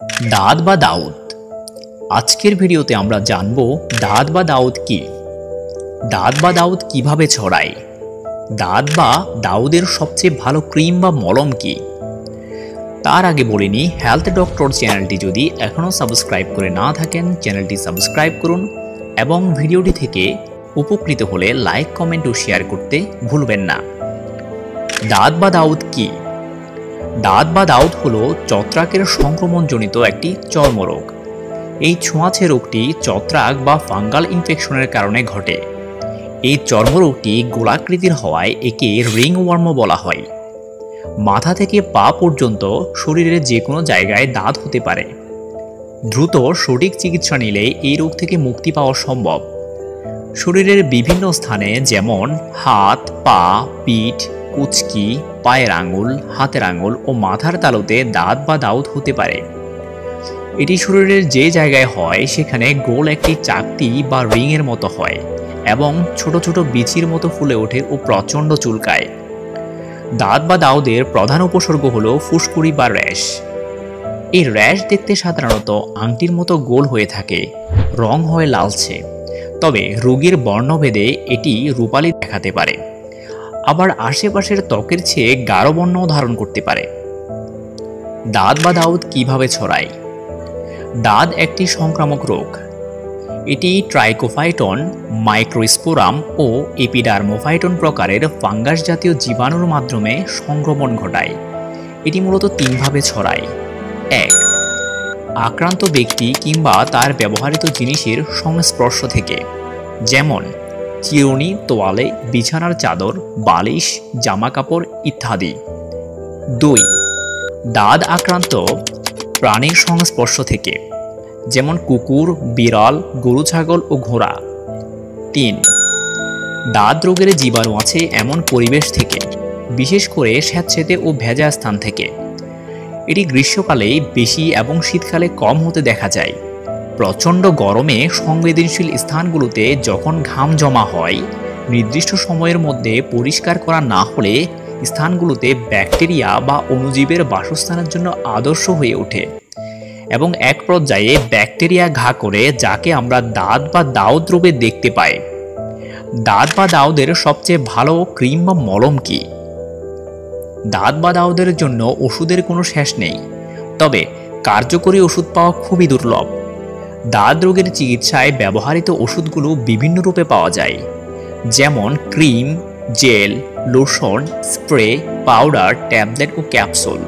দাঁত বা দাউদ। আজকের ভিডিওতে আমরা জানব দাঁত বা দাউদ কি, দাঁত বা দাউদ কিভাবে ছড়ায়, দাঁত বা দাউদের সবচেয়ে ভালো ক্রিম বা মলম কি। তার আগে বলে নিই, হেলথ ডক্টর চ্যানেলটি যদি এখনও সাবস্ক্রাইব করে না থাকেন চ্যানেলটি সাবস্ক্রাইব করুন এবং ভিডিওটি থেকে উপকৃত হলে লাইক, কমেন্ট ও শেয়ার করতে ভুলবেন না। দাঁত বা দাউদ কি? দাঁত বা দাউদ হলো ছত্রাকের সংক্রমণজনিত একটি চর্মরোগ। এই ছোঁয়াচে রোগটি ছত্রাক বা ফাঙ্গাল ইনফেকশনের কারণে ঘটে। এই চর্মরোগটি গোলাকৃতির হওয়ায় একে রিংওয়ার্ম বলা হয়। মাথা থেকে পা পর্যন্ত শরীরের যে কোনো জায়গায় দাঁত হতে পারে। দ্রুত সঠিক চিকিৎসা নিলে এই রোগ থেকে মুক্তি পাওয়া সম্ভব। শরীরের বিভিন্ন স্থানে যেমন হাত, পা, পিঠ, কুচকি, পায়ের আঙুল, হাতের আঙুল ও মাথার তালুতে দাঁত বা দাউদ হতে পারে। এটি শরীরের যে জায়গায় হয় সেখানে গোল একটি চাকতি বা রিংয়ের মতো হয় এবং ছোট ছোট বিচির মতো ফুলে ওঠে ও প্রচণ্ড চুলকায়। দাঁত বা দাউদের প্রধান উপসর্গ হলো ফুসকুড়ি বা র্যাশ। এই র্যাশ দেখতে সাধারণত আংটির মতো গোল হয়ে থাকে, রং হয় লালচে, তবে রোগীর বর্ণভেদে এটি রূপালি দেখাতে পারে, আবার আশেপাশের ত্বকের চেয়ে গাঢ় বর্ণও ধারণ করতে পারে। দাঁত বা দাউদ কিভাবে ছড়ায়? দাঁত একটি সংক্রামক রোগ। এটি ট্রাইকোফাইটন, মাইক্রোস্পোরাম ও এপিডার্মোফাইটন প্রকারের ফাঙ্গাস জাতীয় জীবাণুর মাধ্যমে সংক্রমণ ঘটায়। এটি মূলত তিনভাবে ছড়ায়। ১. আক্রান্ত ব্যক্তি কিংবা তার ব্যবহৃত জিনিসের সংস্পর্শ থেকে, যেমন চিরুনি, তোয়ালে, বিছানার চাদর, বালিশ, জামাকাপড় ইত্যাদি। ২. দাঁত আক্রান্ত প্রাণীর সংস্পর্শ থেকে, যেমন কুকুর, বিড়াল, গরু, ছাগল ও ঘোড়া। ৩. দাঁত রোগের জীবাণু আছে এমন পরিবেশ থেকে, বিশেষ করে স্যাঁতসেঁতে ও ভেজা স্থান থেকে। এটি গ্রীষ্মকালে বেশি এবং শীতকালে কম হতে দেখা যায়। প্রচণ্ড গরমে সংবেদনশীল স্থানগুলোতে যখন ঘাম জমা হয়, নির্দিষ্ট সময়ের মধ্যে পরিষ্কার করা না হলে স্থানগুলোতে ব্যাকটেরিয়া বা অণুজীবের বাসস্থানের জন্য আদর্শ হয়ে ওঠে এবং এক পর্যায়ে ব্যাকটেরিয়া ঘা করে, যাকে আমরা দাঁত বা দাউদ রোগে দেখতে পাই। দাঁত বা দাউদের সবচেয়ে ভালো ক্রিম বা মলম কি? দাঁত বা দাউদের জন্য ওষুধের কোনো শেষ নেই, তবে কার্যকরী ওষুধ পাওয়া খুবই দুর্লভ। দাঁত রোগের চিকিৎসায় ব্যবহৃত ওষুধগুলো বিভিন্ন রূপে পাওয়া যায়, যেমন cream, gel, lotion, spray, powder, tablet ও ক্যাপসুল।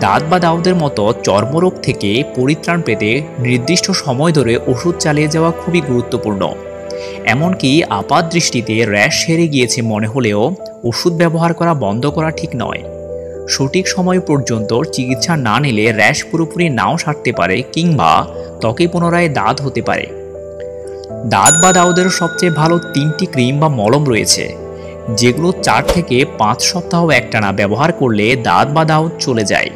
দাঁত বা দাউদের মতো চর্মরোগ থেকে পরিত্রাণ পেতে নির্দিষ্ট সময় ধরে ওষুধ চালিয়ে যাওয়া খুবই গুরুত্বপূর্ণ। এমনকি আপাত দৃষ্টিতে র্যাশ সেরে গিয়েছে মনে হলেও ওষুধ ব্যবহার করা বন্ধ করা ঠিক নয়। সঠিক সময় পর্যন্ত চিকিৎসা না নিলে র্যাশ পুরোপুরি নাও সারতে পারে কিংবা ত্বকে পুনরায় দাঁত হতে পারে। দাঁত বা দাউদের সবচেয়ে ভালো 3টি ক্রিম বা মলম রয়েছে, যেগুলো 4 থেকে 5 সপ্তাহ একটানা ব্যবহার করলে দাঁত বা দাউদ চলে যায়।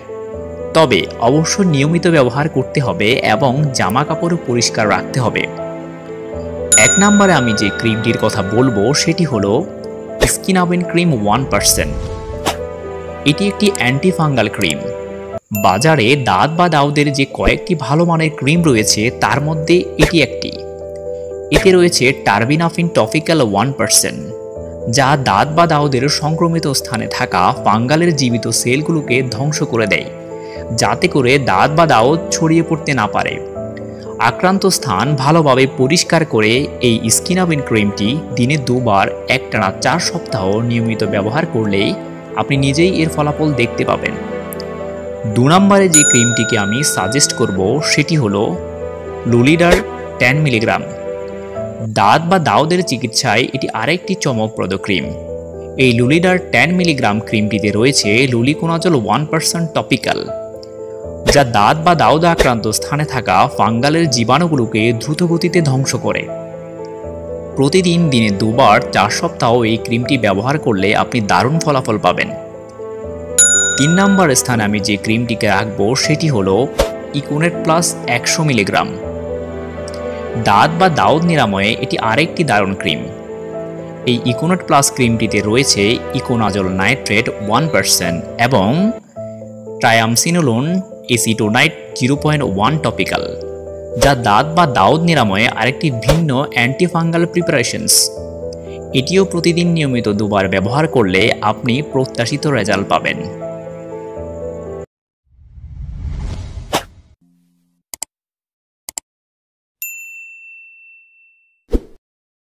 তবে অবশ্যই নিয়মিত ব্যবহার করতে হবে এবং জামা কাপড় পরিষ্কার রাখতে হবে। 1 নম্বরে আমি যে ক্রিমটির কথা বলবো সেটি হলো স্কিনাবিন ক্রিম 1%। এটি একটি অ্যান্টিফাঙ্গাল ক্রিম। বাজারে দাঁত বা দাউদের যে কয়েকটি ভালো মানের ক্রিম রয়েছে তার মধ্যে এটি একটি। এতে রয়েছে টার্বিনাফিন টপিক্যাল 1%, যা দাঁত বা দাউদের সংক্রমিত স্থানে থাকা ফাঙ্গালের জীবিত সেলগুলোকে ধ্বংস করে দেয়, যাতে করে দাঁত বা দাউদ ছড়িয়ে পড়তে না পারে। আক্রান্ত স্থান ভালোভাবে পরিষ্কার করে এই স্কিনাবিন ক্রিমটি দিনে 2 বার একটানা 4 সপ্তাহ নিয়মিত ব্যবহার করলেই আপনি নিজেই এর ফলাফল দেখতে পাবেন। 2 নম্বরে যে ক্রিমটিকে আমি সাজেস্ট করব সেটি হলো লুলিডার 10 মিলিগ্রাম। দাঁত বা দাউদের চিকিৎসায় এটি আরেকটি চমকপ্রদ ক্রিম। এই লুলিডার 10 মিলিগ্রাম ক্রিমটিতে রয়েছে লুলিকোনাজল 1% টপিক্যাল, যা দাঁত বা দাউদ আক্রান্ত স্থানে থাকা ফাঙ্গালের জীবাণুগুলোকে দ্রুত গতিতে ধ্বংস করে। প্রতিদিন দিনে 2 বার 4 সপ্তাহ এই ক্রিমটি ব্যবহার করলে আপনি দারুণ ফলাফল পাবেন। 3 নম্বর স্থানে আমি যে ক্রিমটিকে রাখবো সেটি হলো ইকোনেট প্লাস 100 মিলিগ্রাম। দাঁত বা দাউদ নিরাময়ে এটি আরেকটি দারুণ ক্রিম। এই ইকোনেট প্লাস ক্রিমটিতে রয়েছে ইকোনাজল নাইট্রেট 1% এবং ট্রায়ামসিনোলোন এসিটোনাইট 0.1 টপিক্যাল, যা দাঁত বা দাউদ নিরাময়ে আরেকটি ভিন্ন অ্যান্টিফাঙ্গাল প্রিপারেশনস। এটিও প্রতিদিন নিয়মিত 2 বার ব্যবহার করলে আপনি প্রত্যাশিত রেজাল্ট পাবেন।